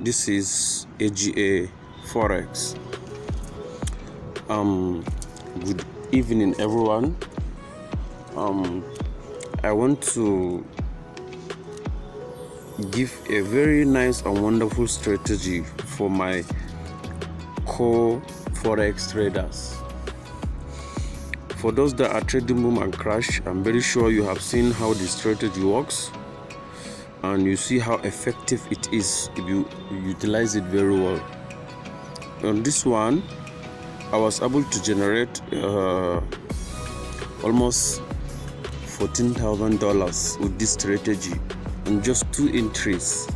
This is AGA Forex. Good evening, everyone. I want to give a very nice and wonderful strategy for my core Forex traders. For those that are trading boom and crash, I'm very sure you have seen how the strategy works and you see how effective it is if you utilize it very well. On this one, I was able to generate almost $14,000 with this strategy in just 2 entries,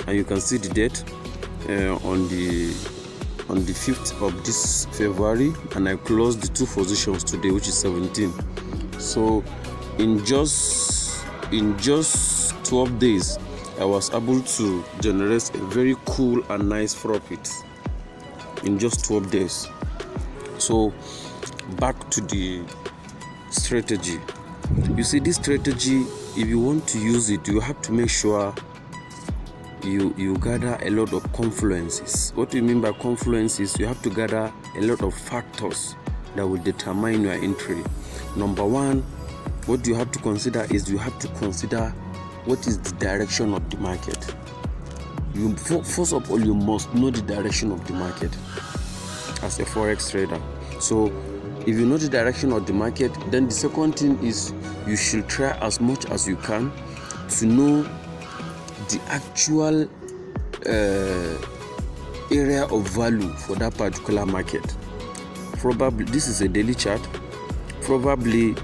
and you can see the date on the 5th of this February, and I closed the 2 positions today, which is 17. So in just 12 days, I was able to generate a very cool and nice profit in just 12 days. So back to the strategy. You see, this strategy, if you want to use it, you have to make sure you gather a lot of confluences. What do you mean by confluences? You have to gather a lot of factors that will determine your entry. Number one, what you have to consider is you have to consider what is the direction of the market. First of all, you must know the direction of the market as a Forex trader. So if you know the direction of the market, then the second thing is you should try as much as you can to know the actual area of value for that particular market. Probably this is a daily chart. Probably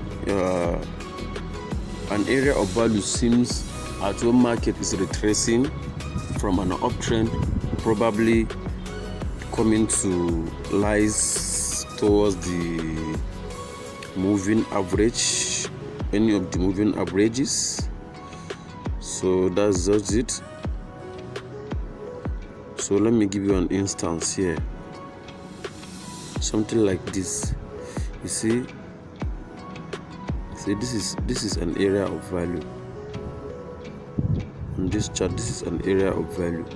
an area of value seems at one market is retracing from an uptrend, probably coming to lies towards the moving average, any of the moving averages. So that's just it. So let me give you an instance here, something like this. You see this is an area of value. On this chart, this is an area of value.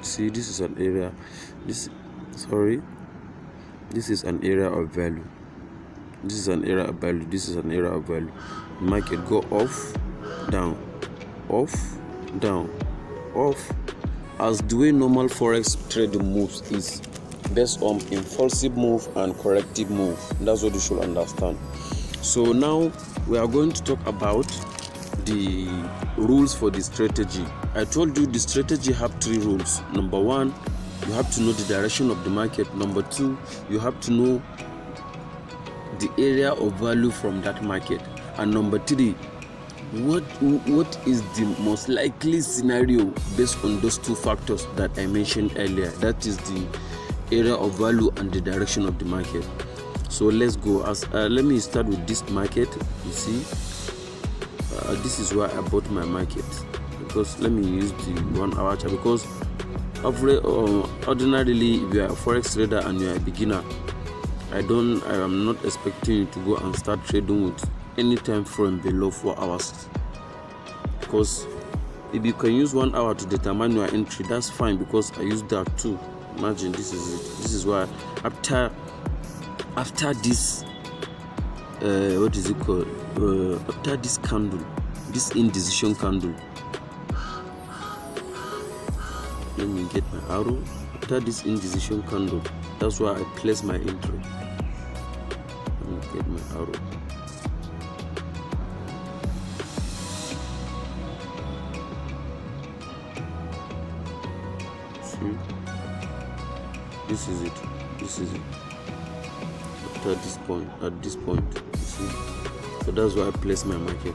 See, this is an area, this is an area of value. This is an area of value. This is an area of value. Market go off, down, off, down, off. As the way normal Forex trading moves is based on impulsive move and corrective move. That's what you should understand. So now we are going to talk about the rules for the strategy. I told you the strategy have 3 rules. Number 1, you have to know the direction of the market. Number 2, you have to know the area of value from that market. And number 3, what is the most likely scenario based on those 2 factors that I mentioned earlier. That is the area of value and the direction of the market. So let's go. Let me start with this market. You see, this is where I bought my market, because let me use the 1 hour chart, because ordinarily if you are a Forex trader and you are a beginner, I am not expecting you to go and start trading with any time frame below 4 hours, because if you can use 1 hour to determine your entry, that's fine, because I use that too. Imagine, this is it. This is why after this what is it called, after this candle, this indecision candle, let me get my arrow. After this indecision candle, that's why I place my entry. Let me get my arrow. See, this is it. At this point, you see. So that's why I place my market.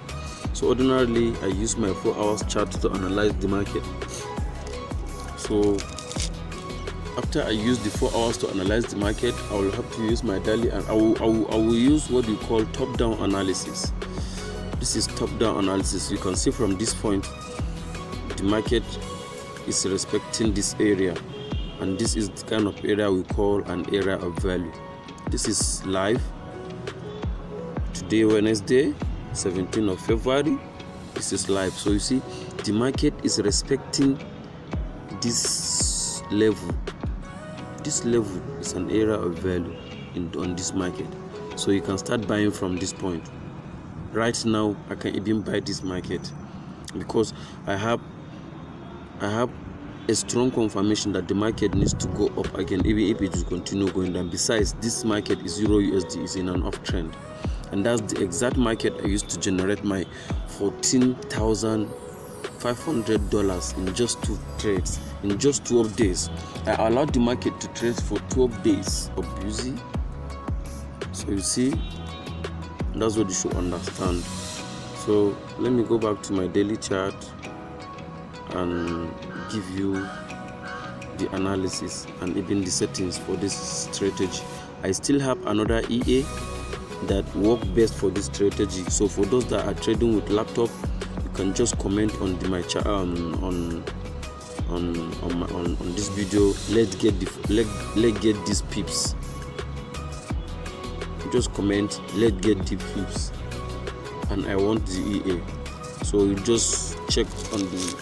So ordinarily I use my 4 hours chart to analyze the market. So after I use the 4 hours to analyze the market, I will have to use my daily, and I will use what we call top-down analysis. This is top-down analysis. You can see from this point the market is respecting this area, and this is the kind of area we call an area of value. This is live today, Wednesday, 17th of February. This is live. So you see, the market is respecting this level. This level is an area of value on this market, so you can start buying from this point. Right now I can even buy this market because I have a strong confirmation that the market needs to go up again, even if it will continue going down. Besides, this market is EURUSD, is in an uptrend, and that's the exact market I used to generate my $14,500 in just 2 trades, in just 12 days. I allowed the market to trade for 12 days of busy. So you see, that's what you should understand. So let me go back to my daily chart and give you the analysis and even the settings for this strategy. I still have another EA that work best for this strategy. So for those that are trading with laptop, you can just comment on my chart on this video. Let's get these pips. Just comment, let's get the pips, and I want the EA. So you just check on the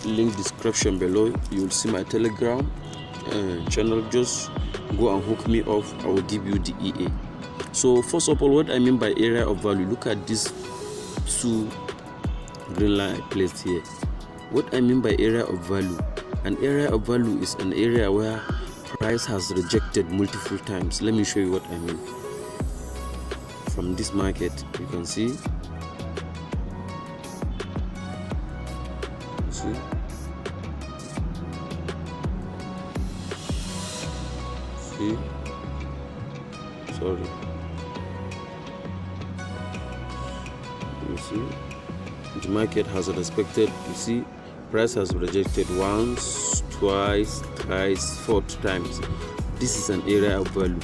link description below. You will see my Telegram channel. Just go and hook me off. I will give you the EA. So first of all, what I mean by area of value, look at this 2 green line I placed here. What I mean by area of value, an area of value is an area where price has rejected multiple times. Let me show you what I mean. From this market, you can see, sorry, you see, the market has respected. You see, price has rejected once, twice, thrice, 4 times. This is an area of value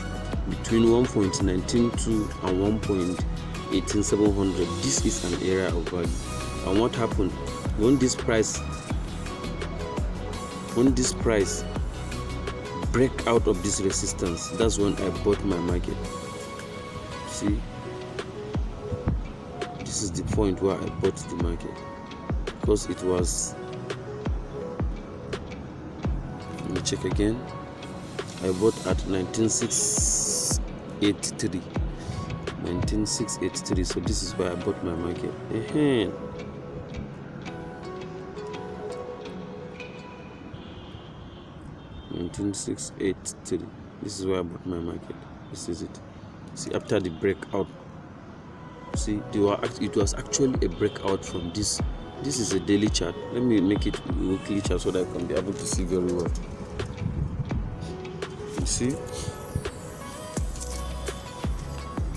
between 1.192 and 1.18700. This is an area of value. And what happened when this price break out of this resistance? That's when I bought my market. See, this is the point where I bought the market, because it was, let me check again, I bought at 19683. So this is where I bought my market. 19683. This is where I bought my market. This is it. See, after the breakout, see, it was actually a breakout from this. This is a daily chart. Let me make it a weekly chart so that I can be able to see very well. You see,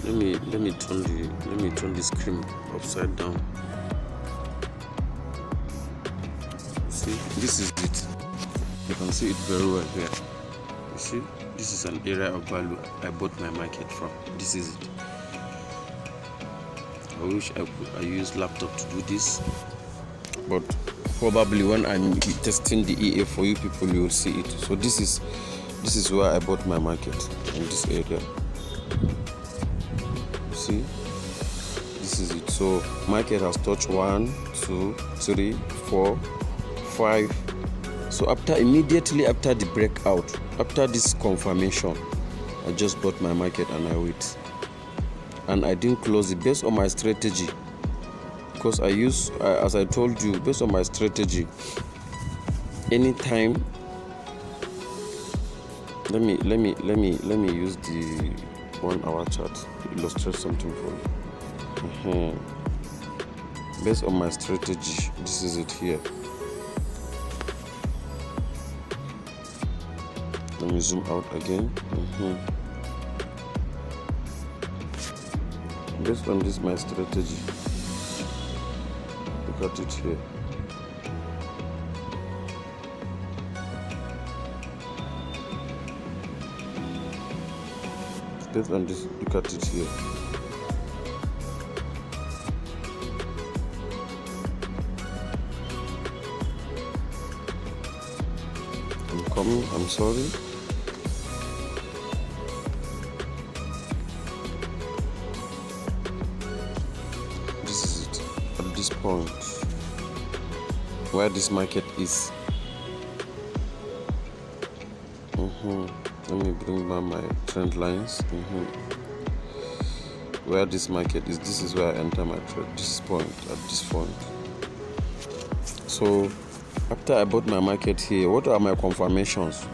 let me turn the screen upside down. See, this is it. You can see it very well here. You see, this is an area of value I bought my market from. This is it. I wish I use laptop to do this, but probably when I'm testing the EA for you people, you will see it. So this is where I bought my market, in this area. See, this is it. So market has touched 1, 2, 3, 4, 5. So immediately after the breakout, after this confirmation, I just bought my market and I wait. And I didn't close it based on my strategy, because as I told you, based on my strategy, anytime. Let me use the 1 hour chart to illustrate something for you. Based on my strategy, this is it here. Let me zoom out again. Based on this my strategy, look at it here. Based on this, look at it here. I'm coming, I'm sorry. This is it. At this point, where this market is, Let me bring back my trend lines. Where this market is, this is where I enter my trade. At this point. So after I bought my market here, what are my confirmations?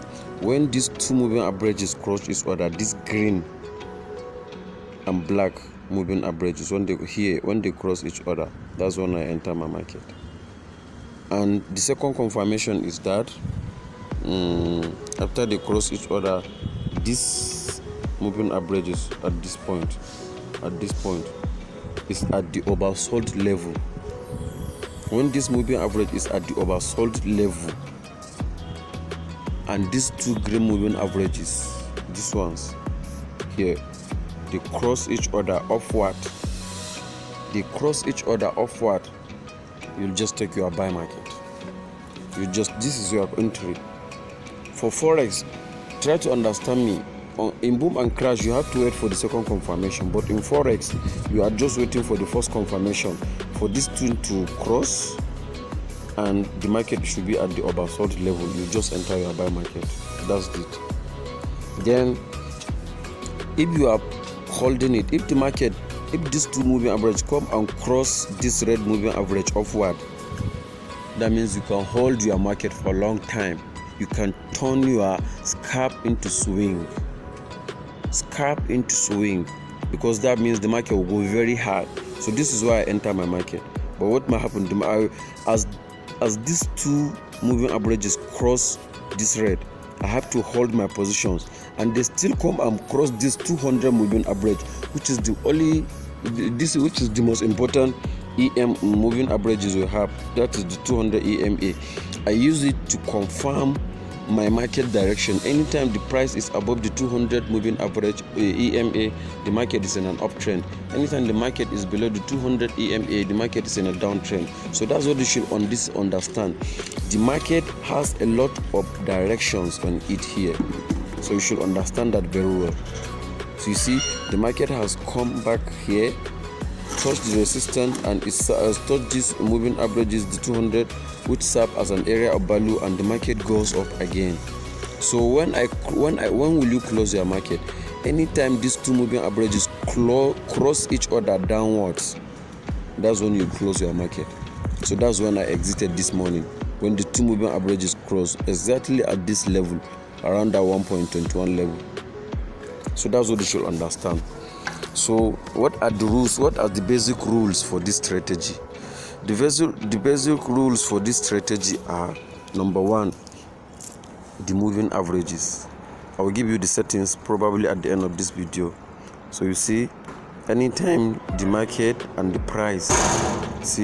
When these two moving averages cross each other, this green and black moving averages, when they cross each other, that's when I enter my market. And the second confirmation is that after they cross each other, this moving averages at this point is at the oversold level. When this moving average is at the oversold level, and these two green moving averages, these ones here, they cross each other upward. You'll just take your buy market. This is your entry. For Forex, try to understand me. In boom and crash, you have to wait for the second confirmation. But in Forex, you are just waiting for the first confirmation for this two to cross, and the market should be at the oversold level. You just enter your buy market. That's it. Then, if you are holding it, if these two moving average come and cross this red moving average upward, that means you can hold your market for a long time. You can turn your scalp into swing, because that means the market will go very hard. So this is why I enter my market. But what might happen as these two moving averages cross this red, I have to hold my positions, and they still come and cross this 200 moving average, which is the most important moving averages we have. That is the 200 EMA. I use it to confirm my market direction. Anytime the price is above the 200 moving average EMA, the market is in an uptrend. Anytime the market is below the 200 EMA, the market is in a downtrend. So that's what you should understand. The market has a lot of directions on it here, so you should understand that very well. So you see, the market has come back here, touched the resistance, and it has touched this moving averages, the 200, which serve as an area of value, and the market goes up again. So when will you close your market? Anytime these two moving averages cross each other downwards, that's when you close your market. So that's when I exited this morning, when the two moving averages cross exactly at this level, around that 1.21 level. So that's what you should understand. So what are the rules? What are the basic rules for this strategy? The basic rules for this strategy are: number one, the moving averages. I will give you the settings probably at the end of this video. So you see, anytime the market and the price,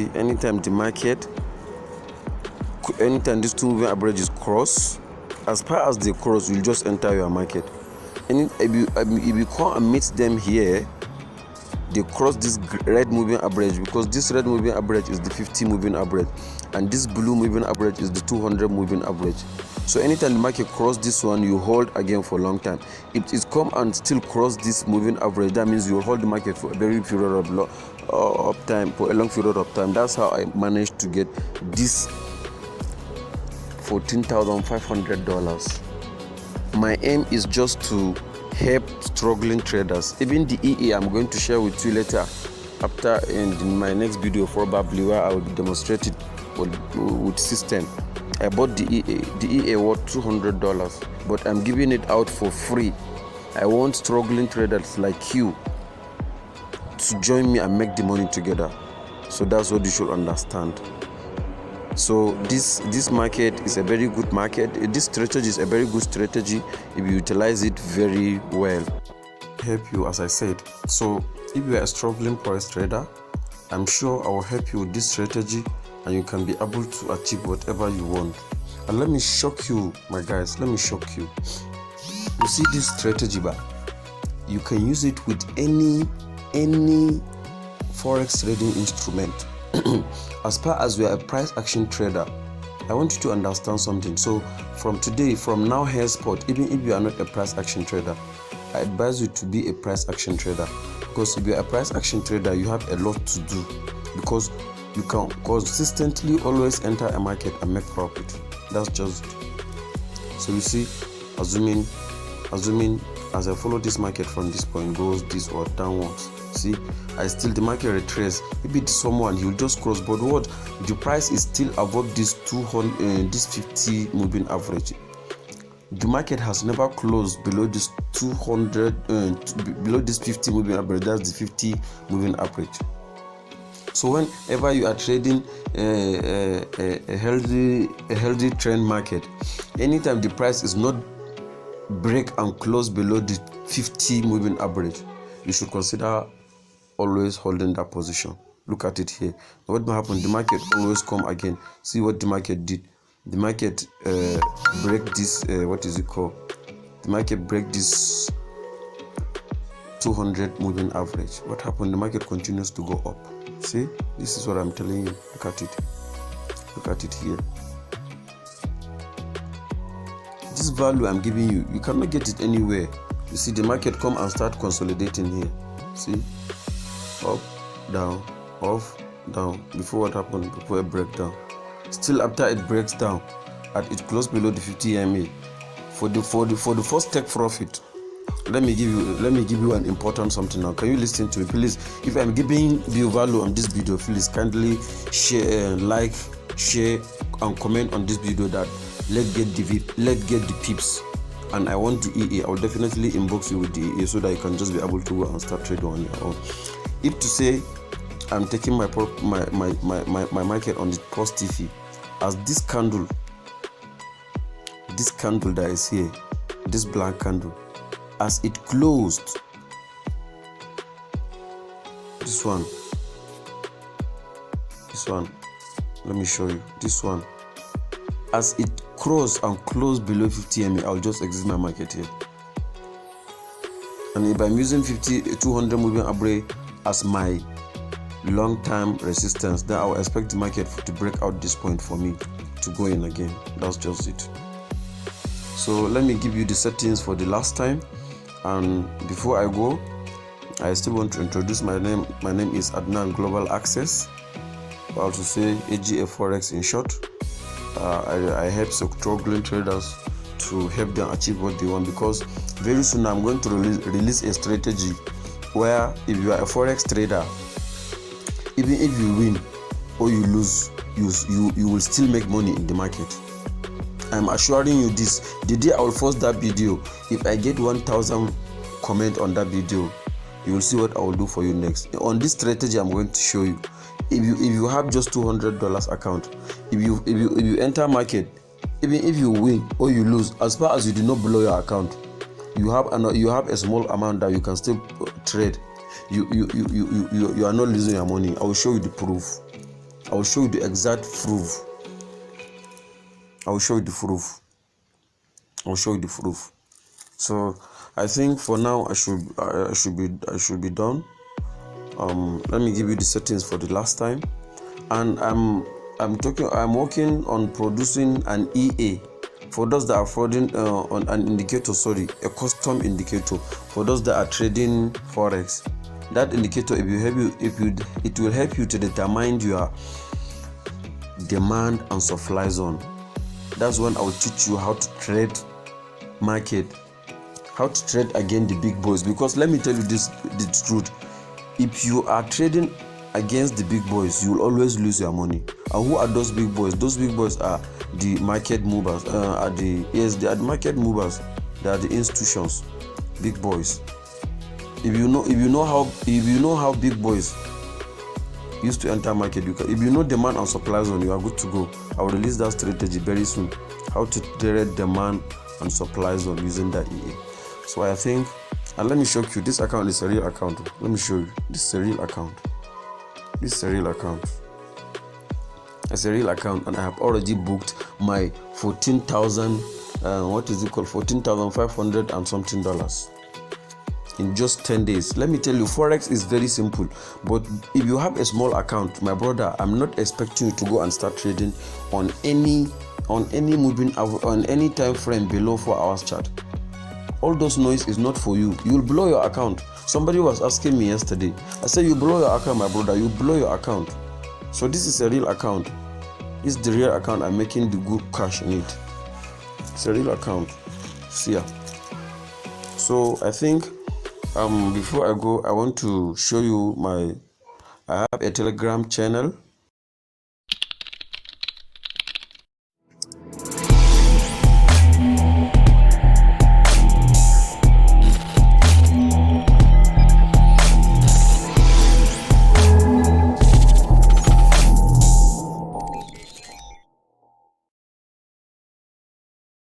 anytime these two moving averages cross, as far as they cross, you'll just enter your market. And if you come and meet them here, they cross this red moving average, because this red moving average is the 50 moving average, and this blue moving average is the 200 moving average. So anytime the market cross this one, you hold again for a long time. If it come and still cross this moving average, that means you will hold the market for a very period of time, for a long period of time. That's how I managed to get this $14,500. My aim is just to help struggling traders. Even the EA I'm going to share with you later, after in my next video probably, where I will demonstrate it with system. I bought the EA worth $200, but I'm giving it out for free. I want struggling traders like you to join me and make the money together. So that's what you should understand. So this market is a very good market. This strategy is a very good strategy if you utilize it very well. Help you, as I said. So if you are a struggling forex trader, I'm sure I will help you with this strategy, and you can be able to achieve whatever you want. And let me shock you, my guys. Let me shock you. You see this strategy bar? You can use it with any forex trading instrument. As far as you are a price action trader, I want you to understand something. So from now henceforth, even if you are not a price action trader, I advise you to be a price action trader, because if you are a price action trader, you have a lot to do, because you can consistently always enter a market and make profit. That's just it. So you see, assuming as I follow this market from this point goes this or downwards. See, the market retrace. Maybe someone he'll just cross, but what, the price is still above this 50 moving average. The market has never closed below this 200 below this 50 moving average. That's the 50 moving average. So whenever you are trading a healthy trend market, anytime the price is not break and close below the 50 moving average, you should consider always holding that position. Look at it here. What will happen? The market always come again. See what the market did. The market break this what is it called? The market break this 200 moving average. What happened? The market continues to go up. See, this is what I'm telling you. Look at it. Look at it here. This value I'm giving you, you cannot get it anywhere. You see, the market come and start consolidating here. See, up, down, off, down. Before what happened? Before a breakdown. Still after it breaks down, and it closed below the 50 EMA. For the first take profit, let me give you an important something now. Can you listen to me, please? If I'm giving you value on this video, please kindly share, like, share, and comment on this video. That let's get the pips. And I want the EA. I will definitely inbox you with the EA so that you can just be able to go and start trading on your own. If to say I'm taking my market on the positive, as this candle that is here, this black candle, as it closed, this one, let me show you this one, as it crossed and closed below 50 MA, I'll just exit my market here. And if I'm using 200 moving average as my long-term resistance, then I'll expect the market to break out this point for me to go in again. That's just it. So let me give you the settings for the last time. And before I go, I still want to introduce my name. My name is Adnan Global Access, I also say AGA Forex in short. I help struggling traders to help them achieve what they want, because very soon I'm going to release a strategy where if you are a Forex trader, even if you win or you lose, you will still make money in the market. I'm assuring you this. The day I will post that video, if I get 1,000 comment on that video, you will see what I will do for you next. On this strategy I'm going to show you. If you have just $200 account, if you enter market, even if you win or you lose, as far as you do not blow your account, you have a small amount that you can still trade. You are not losing your money. I will show you the proof. I will show you the exact proof. I will show you the proof. I will show you the proof. So I think for now I should be done. Let me give you the settings for the last time. And I'm working on producing an EA for those that are trading on an indicator, a custom indicator for those that are trading Forex. That indicator, it will help you to determine your demand and supply zone. That's when I will teach you how to trade market, how to trade against the big boys. Because let me tell you the truth, if you are trading against the big boys, you will always lose your money. And who are those big boys? Those big boys are the market movers. They are the market movers. They are the institutions, big boys. If you know how big boys used to enter market, if you know demand and supply zone, you are good to go. I will release that strategy very soon. How to trade demand and supply zone using that EA. So I think, and let me show you, this account is a real account. Let me show you. This is a real account. This is a real account. It's a real account, and I have already booked my 14,000. What is it called? $14,500 and something in just 10 days. Let me tell you, Forex is very simple. But if you have a small account, my brother, I'm not expecting you to go and start trading on any time frame below 4 hours chart. All those noise is not for you. You'll blow your account. Somebody was asking me yesterday. I said, you blow your account, my brother. You blow your account. So this is a real account. This is the real account. I'm making the good cash in it. It's a real account. here. So I think before I go, I want to show you I have a Telegram channel.